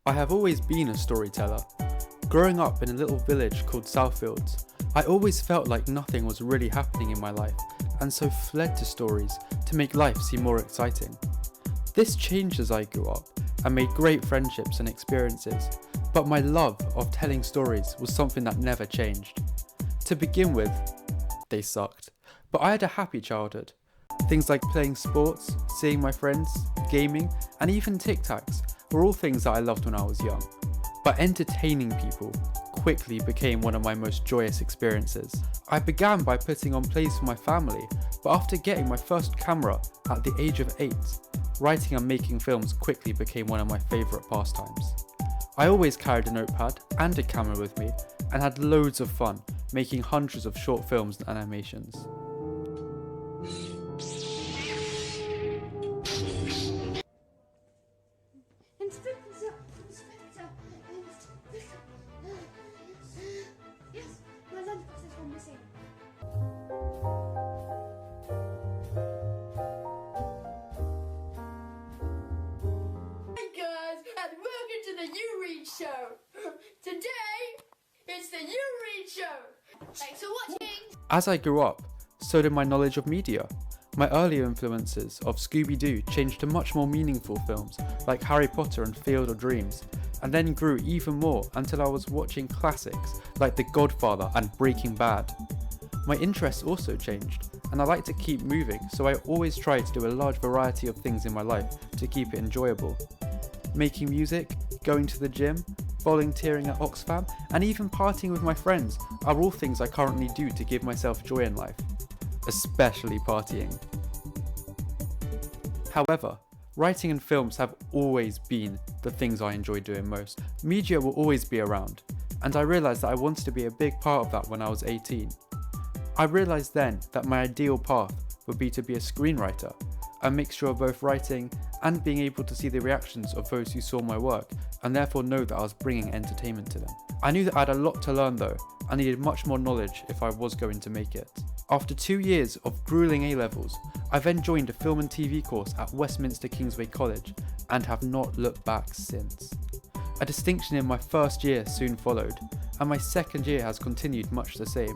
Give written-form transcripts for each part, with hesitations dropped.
I have always been a storyteller. Growing up in a little village called Southfields, I always felt like nothing was really happening in my life, and so fled to stories to make life seem more exciting. This changed as I grew up and made great friendships and experiences, but my love of telling stories was something that never changed. To begin with, they sucked, but I had a happy childhood. Things like playing sports, seeing my friends, gaming, and even tic-tacs were all things that I loved when I was young. But entertaining people quickly became one of my most joyous experiences. I began by putting on plays for my family, but after getting my first camera at the age of 8, writing and making films quickly became one of my favourite pastimes. I always carried a notepad and a camera with me and had loads of fun making hundreds of short films and animations. Yes, my lunchbox is one missing. Hey guys, and welcome to the You Read Show. Today, it's the You Read Show. Thanks for watching. As I grew up, so did my knowledge of media. My earlier influences of Scooby-Doo changed to much more meaningful films like Harry Potter and Field of Dreams, and then grew even more until I was watching classics like The Godfather and Breaking Bad. My interests also changed, and I like to keep moving, so I always try to do a large variety of things in my life to keep it enjoyable. Making music, going to the gym, volunteering at Oxfam, and even partying with my friends are all things I currently do to give myself joy in life, especially partying. However, writing and films have always been the things I enjoy doing most. Media will always be around, and I realised that I wanted to be a big part of that when I was 18. I realised then that my ideal path would be to be a screenwriter, a mixture of both writing and being able to see the reactions of those who saw my work and therefore know that I was bringing entertainment to them. I knew that I had a lot to learn though, and needed much more knowledge if I was going to make it. After 2 years of grueling A-levels, I then joined a film and TV course at Westminster Kingsway College and have not looked back since. A distinction in my first year soon followed, and my second year has continued much the same.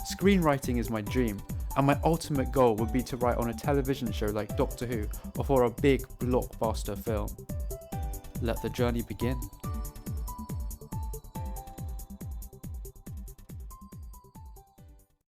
Screenwriting is my dream, and my ultimate goal would be to write on a television show like Doctor Who or for a big blockbuster film. Let the journey begin.